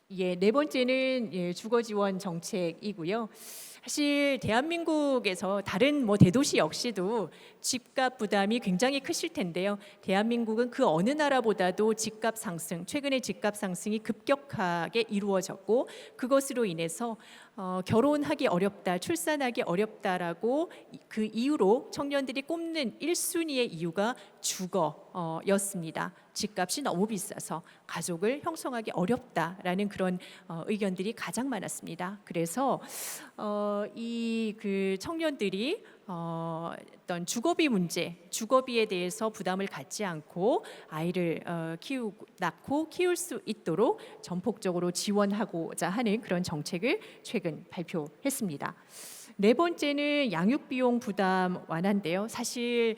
네 번째는 주거지원 정책이고요. 사실 대한민국에서 다른 대도시 역시도 집값 부담이 굉장히 크실 텐데요. 대한민국은 그 어느 나라보다도 집값 상승, 최근에 집값 상승이 급격하게 이루어졌고 그것으로 인해서 결혼하기 어렵다, 출산하기 어렵다라고 그 이유로 청년들이 꼽는 1순위의 이유가 주거였습니다. 집값이 너무 비싸서 가족을 형성하기 어렵다라는 그런 의견들이 가장 많았습니다. 그래서 이 그 청년들이 어떤 주거비 문제, 주거비에 대해서 부담을 갖지 않고 아이를 낳고 키울 수 있도록 전폭적으로 지원하고자 하는 그런 정책을 최근 발표했습니다. 네 번째는 양육비용 부담 완화인데요. 사실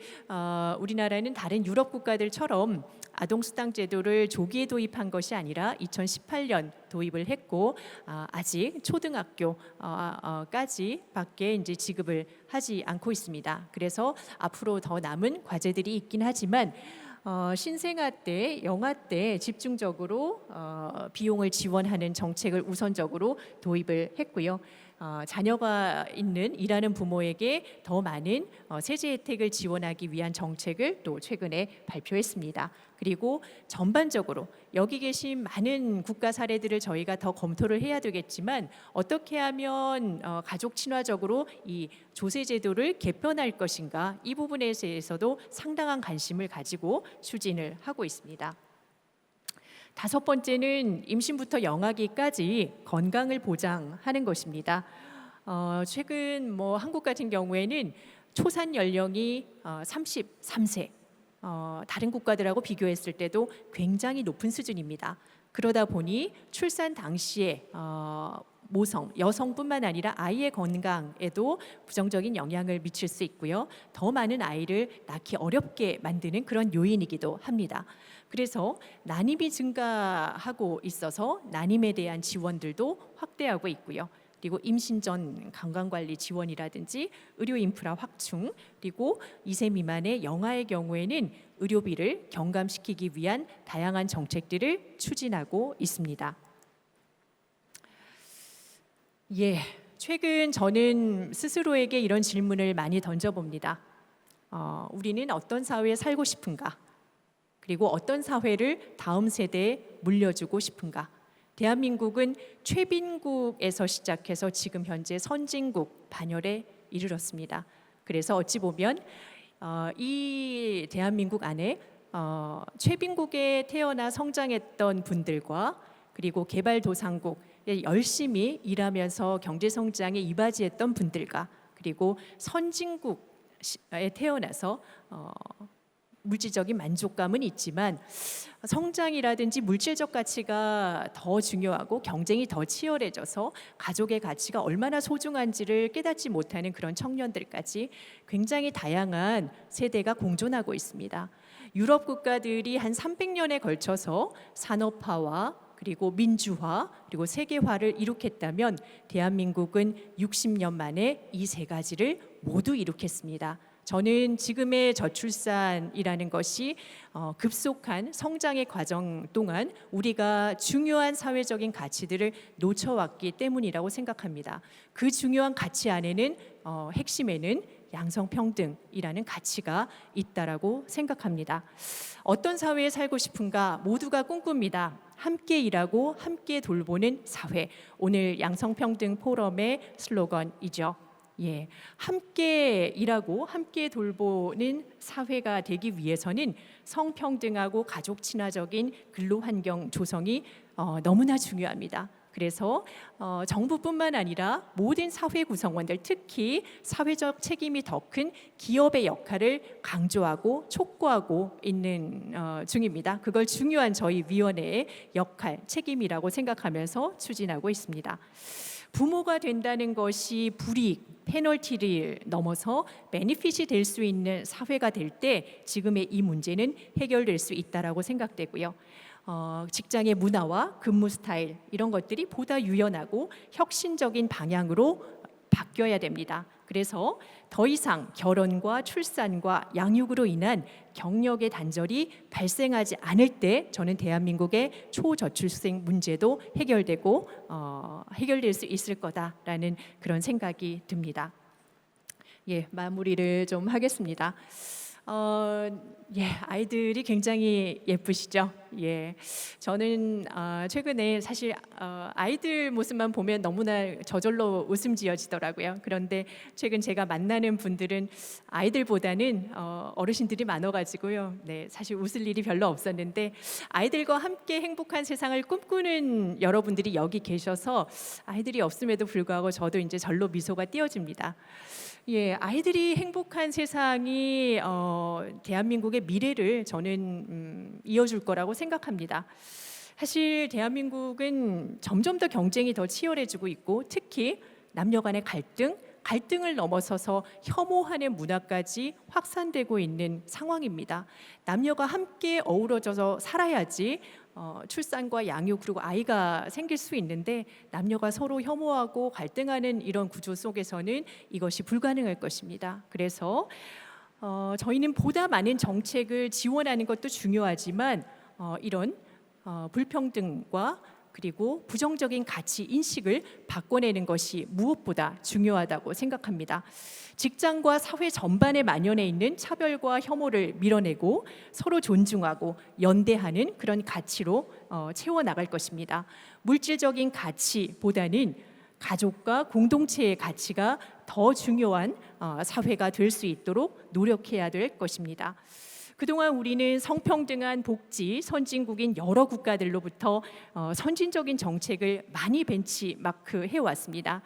우리나라는 다른 유럽 국가들처럼 아동수당 제도를 조기에 도입한 것이 아니라 2018년 도입을 했고 아직 초등학교까지밖에 이제 지급을 하지 않고 있습니다. 그래서 앞으로 더 남은 과제들이 있긴 하지만 신생아 때, 영아 때 집중적으로 비용을 지원하는 정책을 우선적으로 도입을 했고요. 자녀가 있는 일하는 부모에게 더 많은 세제 혜택을 지원하기 위한 정책을 또 최근에 발표했습니다. 그리고 전반적으로 여기 계신 많은 국가 사례들을 저희가 더 검토를 해야 되겠지만 어떻게 하면 가족 친화적으로 이 조세 제도를 개편할 것인가 이 부분에 대해서도 상당한 관심을 가지고 추진을 하고 있습니다. 다섯 번째는 임신부터 영아기까지 건강을 보장하는 것입니다. 최근 한국 같은 경우에는 초산 연령이 33세, 다른 국가들하고 비교했을 때도 굉장히 높은 수준입니다. 그러다 보니 출산 당시에 모성, 여성뿐만 아니라 아이의 건강에도 부정적인 영향을 미칠 수 있고요. 더 많은 아이를 낳기 어렵게 만드는 그런 요인이기도 합니다. 그래서 난임이 증가하고 있어서 난임에 대한 지원들도 확대하고 있고요. 그리고 임신 전 건강관리 지원이라든지 의료 인프라 확충, 그리고 2세 미만의 영아의 경우에는 의료비를 경감시키기 위한 다양한 정책들을 추진하고 있습니다. 최근 저는 스스로에게 이런 질문을 많이 던져봅니다. 우리는 어떤 사회에 살고 싶은가? 그리고 어떤 사회를 다음 세대에 물려주고 싶은가? 대한민국은 최빈국에서 시작해서 지금 현재 선진국 반열에 이르렀습니다. 그래서 어찌 보면 이 대한민국 안에 최빈국에 태어나 성장했던 분들과 그리고 개발도상국에 열심히 일하면서 경제성장에 이바지했던 분들과 그리고 선진국에 태어나서 물질적인 만족감은 있지만 성장이라든지 물질적 가치가 더 중요하고 경쟁이 더 치열해져서 가족의 가치가 얼마나 소중한지를 깨닫지 못하는 그런 청년들까지 굉장히 다양한 세대가 공존하고 있습니다. 유럽 국가들이 한 300년에 걸쳐서 산업화와 그리고 민주화 그리고 세계화를 이룩했다면 대한민국은 60년 만에 이 세 가지를 모두 이룩했습니다. 저는 지금의 저출산이라는 것이 급속한 성장의 과정 동안 우리가 중요한 사회적인 가치들을 놓쳐왔기 때문이라고 생각합니다. 그 중요한 가치 안에는 핵심에는 양성평등이라는 가치가 있다라고 생각합니다. 어떤 사회에 살고 싶은가 모두가 꿈꿉니다. 함께 일하고 함께 돌보는 사회. 오늘 양성평등 포럼의 슬로건이죠. 함께 일하고 함께 돌보는 사회가 되기 위해서는 성평등하고 가족 친화적인 근로환경 조성이 너무나 중요합니다. 그래서 정부뿐만 아니라 모든 사회 구성원들, 특히 사회적 책임이 더 큰 기업의 역할을 강조하고 촉구하고 있는 중입니다. 그걸 중요한 저희 위원회의 역할, 책임이라고 생각하면서 추진하고 있습니다. 부모가 된다는 것이 불이익, 페널티를 넘어서 베니핏이 될 수 있는 사회가 될 때 지금의 이 문제는 해결될 수 있다라고 생각되고요. 직장의 문화와 근무 스타일 이런 것들이 보다 유연하고 혁신적인 방향으로 바뀌어야 됩니다. 그래서 더 이상 결혼과 출산과 양육으로 인한 경력의 단절이 발생하지 않을 때 저는 대한민국의 초저출생 문제도 해결될 수 있을 거다라는 그런 생각이 듭니다. 예, 마무리를 좀 하겠습니다. 아이들이 굉장히 예쁘시죠? 예, 저는 최근에 사실 아이들 모습만 보면 너무나 저절로 웃음 지어지더라고요. 그런데 최근 제가 만나는 분들은 아이들보다는 어르신들이 많아가지고요. 네, 사실 웃을 일이 별로 없었는데 아이들과 함께 행복한 세상을 꿈꾸는 여러분들이 여기 계셔서 아이들이 없음에도 불구하고 저도 이제 절로 미소가 띄어집니다. 예, 아이들이 행복한 세상이 대한민국의 미래를 저는 이어줄 거라고 생각합니다. 사실 대한민국은 점점 더 경쟁이 더 치열해지고 있고 특히 남녀 간의 갈등을 넘어서서 혐오하는 문화까지 확산되고 있는 상황입니다. 남녀가 함께 어우러져서 살아야지 출산과 양육 그리고 아이가 생길 수 있는데 남녀가 서로 혐오하고 갈등하는 이런 구조 속에서는 이것이 불가능할 것입니다. 그래서 저희는 보다 많은 정책을 지원하는 것도 중요하지만 이런 불평등과 그리고 부정적인 가치 인식을 바꿔내는 것이 무엇보다 중요하다고 생각합니다. 직장과 사회 전반에 만연해 있는 차별과 혐오를 밀어내고 서로 존중하고 연대하는 그런 가치로 채워나갈 것입니다. 물질적인 가치보다는 가족과 공동체의 가치가 더 중요한 사회가 될 수 있도록 노력해야 될 것입니다. 그동안 우리는 성평등한 복지 선진국인 여러 국가들로부터 선진적인 정책을 많이 벤치마크 해왔습니다.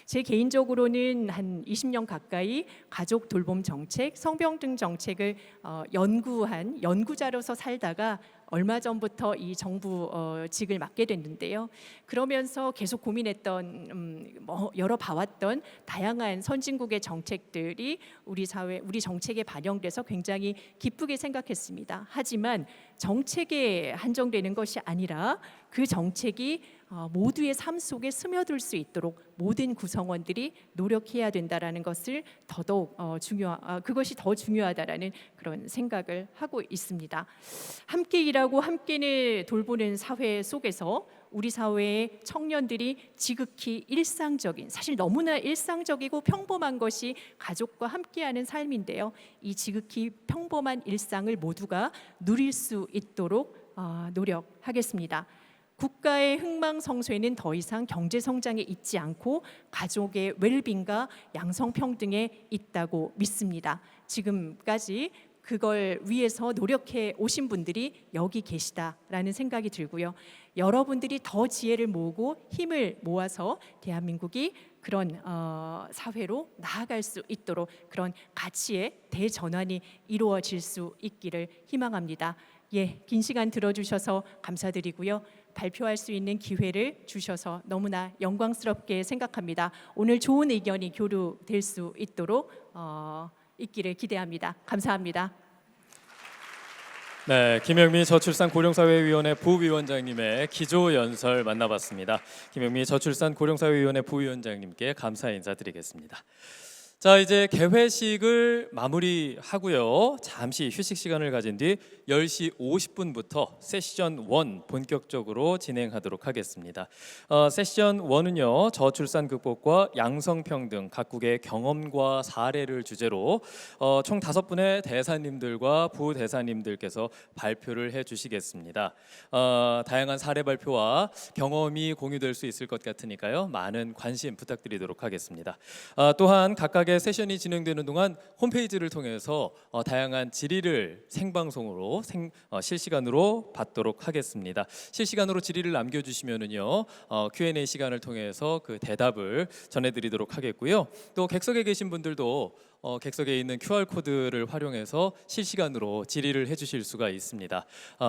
제 개인적으로는 한 20년 가까이 가족 돌봄 정책, 성평등 정책을 연구한 연구자로서 살다가 얼마 전부터 이 정부직을 맡게 됐는데요. 그러면서 계속 고민했던 여러 봐왔던 다양한 선진국의 정책들이 우리 사회, 우리 정책에 반영돼서 굉장히 기쁘게 생각했습니다. 하지만 정책에 한정되는 것이 아니라 그 정책이 모두의 삶 속에 스며들 수 있도록 모든 구성원들이 노력해야 된다라는 것을 더더욱 그것이 더 중요하다라는 그런 생각을 하고 있습니다. 함께 일하고 함께 돌보는 사회 속에서 우리 사회의 청년들이 지극히 일상적인, 사실 너무나 일상적이고 평범한 것이 가족과 함께하는 삶인데요. 이 지극히 평범한 일상을 모두가 누릴 수 있도록 노력하겠습니다. 국가의 흥망성쇠는 더 이상 경제 성장에 있지 않고 가족의 웰빙과 양성평등에 있다고 믿습니다. 지금까지 그걸 위해서 노력해 오신 분들이 여기 계시다라는 생각이 들고요. 여러분들이 더 지혜를 모으고 힘을 모아서 대한민국이 그런 사회로 나아갈 수 있도록 그런 가치의 대전환이 이루어질 수 있기를 희망합니다. 예, 긴 시간 들어주셔서 감사드리고요. 발표할 수 있는 기회를 주셔서 너무나 영광스럽게 생각합니다. 오늘 좋은 의견이 교류될 수 있도록 있기를 기대합니다. 감사합니다. 네, 김영미 저출산 고령사회위원회 부위원장님의 기조연설 만나봤습니다. 김영미 저출산 고령사회위원회 부위원장님께 감사 인사드리겠습니다. 자, 이제 개회식을 마무리하고요. 잠시 휴식 시간을 가진 뒤 10시 50분부터 세션 1 본격적으로 진행하도록 하겠습니다. 세션 1은요. 저출산 극복과 양성평등 각국의 경험과 사례를 주제로 총 5분의 대사님들과 부대사님들께서 발표를 해주시겠습니다. 다양한 사례 발표와 경험이 공유될 수 있을 것 같으니까요. 많은 관심 부탁드리도록 하겠습니다. 또한 각각의 세션이 진행되는 동안 홈페이지를 통해서 다양한 질의를 생방송으로 실시간으로 받도록 하겠습니다. 실시간으로 질의를 남겨주시면은요 Q&A 시간을 통해서 그 대답을 전해드리도록 하겠고요. 또 객석에 계신 분들도 객석에 있는 QR코드를 활용해서 실시간으로 질의를 해주실 수가 있습니다.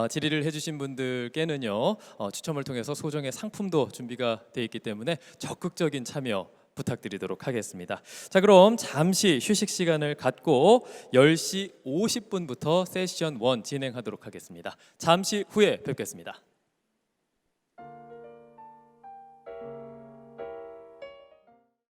질의를 해주신 분들께는요 추첨을 통해서 소정의 상품도 준비가 되어 있기 때문에 적극적인 참여 부탁드리도록 하겠습니다. 자, 그럼 잠시 휴식 시간을 갖고 10시 50분부터 세션 1 진행하도록 하겠습니다. 잠시 후에 뵙겠습니다.